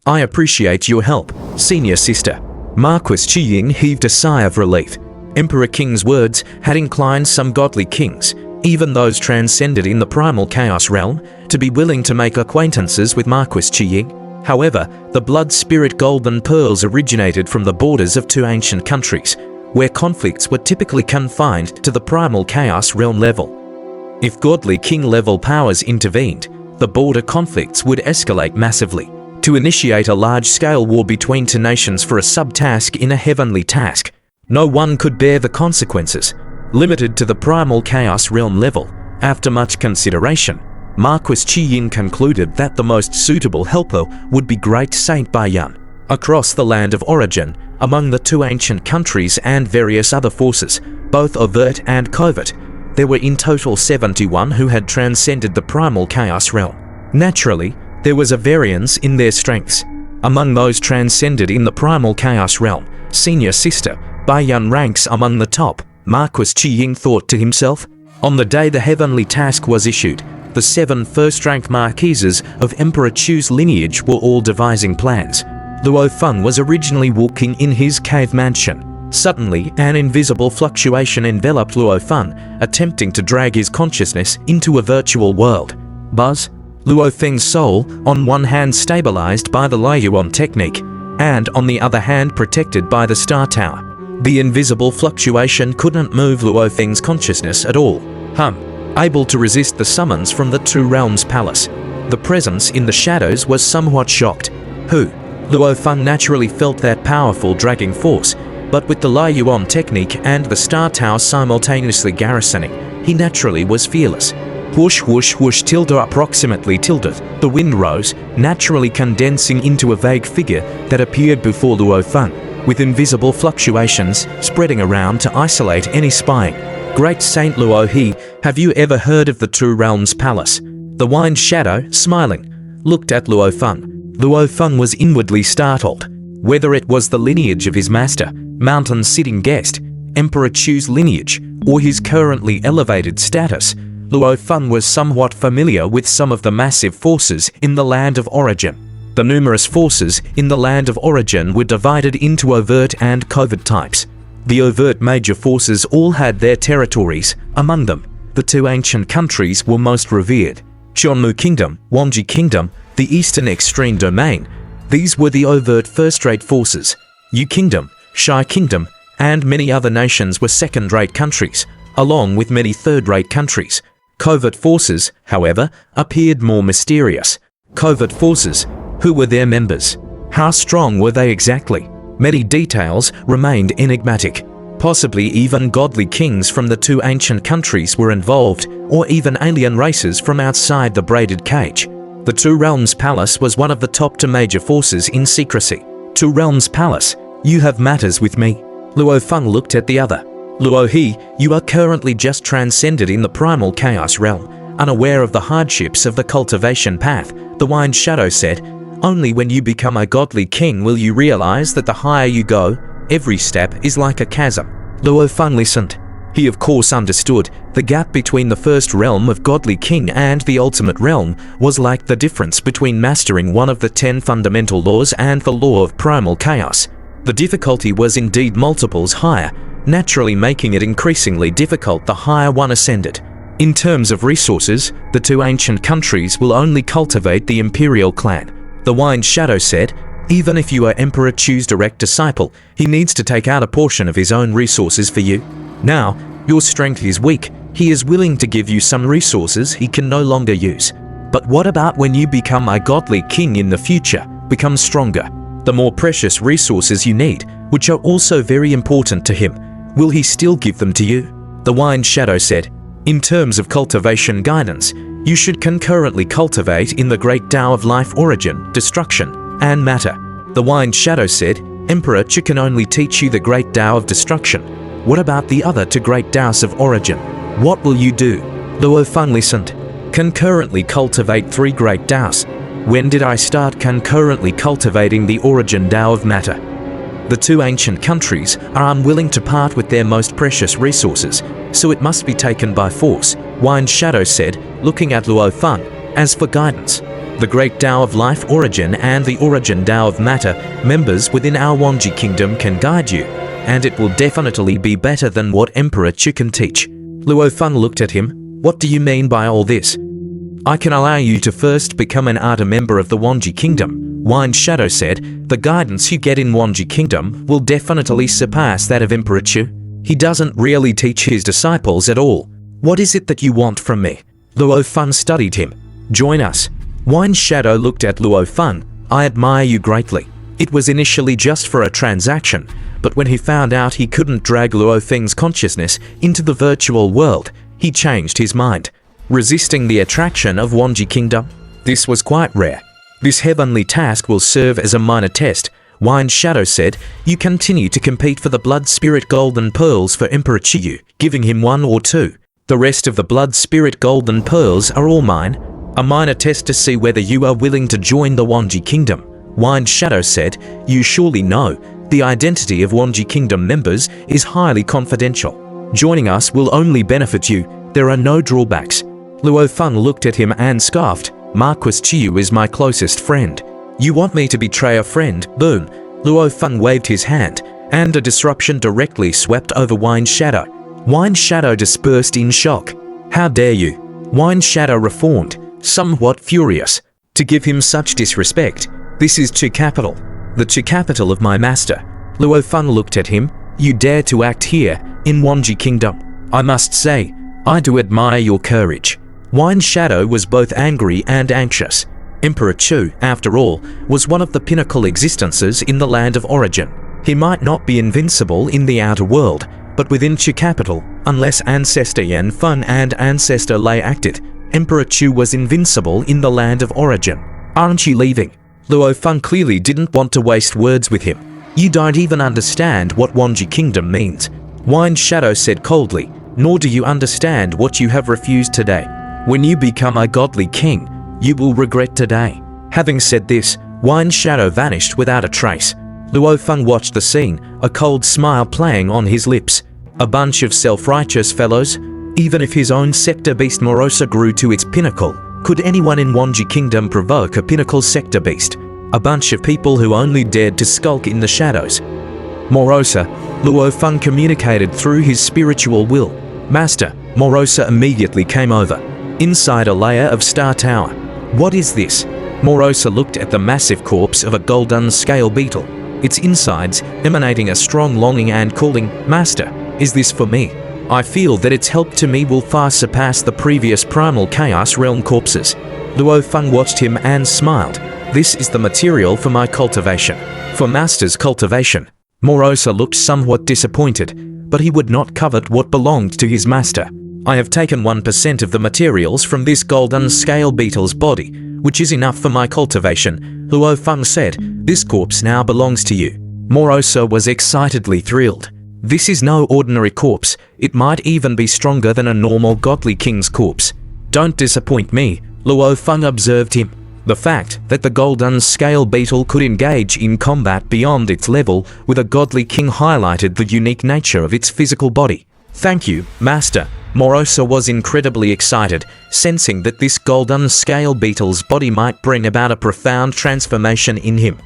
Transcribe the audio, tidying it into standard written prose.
I appreciate your help, senior sister. Marquis Qiying heaved a sigh of relief. Emperor Qing's words had inclined some godly kings, even those transcended in the primal chaos realm, to be willing to make acquaintances with Marquis Qiying. However, the blood spirit golden pearls originated from the borders of two ancient countries, where conflicts were typically confined to the primal chaos realm level. If godly king-level powers intervened, the border conflicts would escalate massively. To initiate a large-scale war between two nations for a subtask in a heavenly task, no one could bear the consequences. Limited to the primal chaos realm level, after much consideration, Marquis Qiying concluded that the most suitable helper would be Great Saint Baiyan. Across the land of origin, among the two ancient countries and various other forces, both overt and covert, there were in total 71 who had transcended the primal chaos realm. Naturally, there was a variance in their strengths. Among those transcended in the primal chaos realm, senior sister Baiyan ranks among the top, Marquis Qiying thought to himself. On the day the heavenly task was issued, the 7 first-rank marquises of Emperor Chu's lineage were all devising plans. Luo Feng was originally walking in his cave mansion. Suddenly, an invisible fluctuation enveloped Luo Feng, attempting to drag his consciousness into a virtual world. Buzz. Luo Feng's soul, on one hand stabilized by the Yuan technique, and on the other hand protected by the Star Tower. The invisible fluctuation couldn't move Luo Feng's consciousness at all. Able to resist the summons from the Two Realms Palace. The presence in the shadows was somewhat shocked. Luo Feng naturally felt that powerful dragging force, but with the Yuan technique and the Star Tower simultaneously garrisoning, he naturally was fearless. Whoosh whoosh whoosh tilde approximately tilde, the wind rose, naturally condensing into a vague figure that appeared before Luo Feng, with invisible fluctuations spreading around to isolate any spying. Great Saint Luo He, have you ever heard of the Two Realms Palace? The Wind Shadow, smiling, looked at Luo Feng. Luo Feng was inwardly startled. Whether it was the lineage of his master, mountain sitting guest, Emperor Chu's lineage, or his currently elevated status, Luo Feng was somewhat familiar with some of the massive forces in the land of origin. The numerous forces in the land of origin were divided into overt and covert types. The overt major forces all had their territories. Among them, the two ancient countries were most revered. Xiongmu Kingdom, Wanji Kingdom, the Eastern Extreme Domain. These were the overt first-rate forces. Yu Kingdom, Shai Kingdom, and many other nations were second-rate countries, along with many third-rate countries. Covert forces, however, appeared more mysterious. Covert forces. Who were their members? How strong were they exactly? Many details remained enigmatic. Possibly even godly kings from the two ancient countries were involved, or even alien races from outside the braided cage. The Two Realms Palace was one of the top two major forces in secrecy. Two Realms Palace, you have matters with me. Luo Feng looked at the other. Luo He, you are currently just transcended in the primal chaos realm, unaware of the hardships of the cultivation path, the Wind Shadow said. Only when you become a godly king will you realize that the higher you go, every step is like a chasm. Luo Feng listened. He of course understood the gap between the first realm of godly king and the ultimate realm was like the difference between mastering one of the 10 fundamental laws and the law of primal chaos. The difficulty was indeed multiples higher, naturally making it increasingly difficult the higher one ascended. In terms of resources, the two ancient countries will only cultivate the imperial clan. The Wind Shadow said, even if you are Emperor Chu's direct disciple, he needs to take out a portion of his own resources for you. Now, your strength is weak. He is willing to give you some resources he can no longer use. But what about when you become a godly king in the future, become stronger? The more precious resources you need, which are also very important to him, will he still give them to you? The Wind Shadow said, in terms of cultivation guidance, you should concurrently cultivate in the great Tao of life origin, destruction, and matter. The Wind Shadow said, Emperor Chu can only teach you the great Tao of destruction. What about the other two great Taos of origin? What will you do? Luo Feng listened. Concurrently cultivate 3 great Taos. When did I start concurrently cultivating the origin Tao of matter? The two ancient countries are unwilling to part with their most precious resources, so it must be taken by force, Wind Shadow said, looking at Luo Feng. As for guidance, The Great Tao of Life Origin and the Origin Tao of Matter members within our Wanji Kingdom can guide you, and it will definitely be better than what Emperor Chu can teach. Luo Feng looked at him. What do you mean by all this? I can allow you to first become an Arta member of the Wanji Kingdom, Wine Shadow said. The guidance you get in Wanji Kingdom will definitely surpass that of Emperor Chu. He doesn't really teach his disciples at all. What is it that you want from me? Luo Feng studied him. Join us. Wine Shadow looked at Luo Feng. I admire you greatly. It was initially just for a transaction, but when he found out he couldn't drag Luo Feng's consciousness into the virtual world, he changed his mind. Resisting the attraction of Wanji Kingdom? This was quite rare. This heavenly task will serve as a minor test. Wine Shadow said. You continue to compete for the Blood Spirit Golden Pearls for Emperor Chiyu, giving him 1 or 2. The rest of the Blood Spirit Golden Pearls are all mine. A minor test to see whether you are willing to join the Wanji Kingdom. Wine Shadow said. You surely know, the identity of Wanji Kingdom members is highly confidential. Joining us will only benefit you. There are no drawbacks. Luo Feng looked at him and scoffed. Marquis Chiyu is my closest friend. You want me to betray a friend? Boom. Luo Feng waved his hand, and a disruption directly swept over Wine Shadow. Wine Shadow dispersed in shock. How dare you? Wine Shadow reformed, somewhat furious. To give him such disrespect. This is Chu capital. The Chu capital of my master. Luo Feng looked at him. You dare to act here, in Wanji Kingdom. I must say, I do admire your courage. Wine Shadow was both angry and anxious. Emperor Chu, after all, was one of the pinnacle existences in the land of origin. He might not be invincible in the outer world, but within Chu capital, unless Ancestor Yan Feng and Ancestor Lei acted, Emperor Chu was invincible in the land of origin. Aren't you leaving? Luo Feng clearly didn't want to waste words with him. You don't even understand what Wanji Kingdom means. Wine Shadow said coldly, nor do you understand what you have refused today. When you become a godly king, you will regret today. Having said this, Wine Shadow vanished without a trace. Luo Feng watched the scene, a cold smile playing on his lips. A bunch of self-righteous fellows. Even if his own sector beast Morosa grew to its pinnacle, could anyone in Wanji Kingdom provoke a pinnacle sector beast? A bunch of people who only dared to skulk in the shadows. Morosa, Luo Feng communicated through his spiritual will. Master, Morosa immediately came over. Inside a layer of Star Tower. What is this? Morosa looked at the massive corpse of a golden scale beetle, its insides emanating a strong longing and calling, Master, is this for me? I feel that its help to me will far surpass the previous primal chaos realm corpses. Luo Feng watched him and smiled. This is the material for my cultivation. For Master's cultivation. Morosa looked somewhat disappointed, but he would not covet what belonged to his master. I have taken 1% of the materials from this golden scale beetle's body, which is enough for my cultivation, Luo Feng said. This corpse now belongs to you. Morosa was excitedly thrilled. This is no ordinary corpse. It might even be stronger than a normal godly king's corpse. Don't disappoint me, Luo Feng observed him. The fact that the golden scale beetle could engage in combat beyond its level with a godly king highlighted the unique nature of its physical body. Thank you, Master. Morosa was incredibly excited, sensing that this golden scale beetle's body might bring about a profound transformation in him.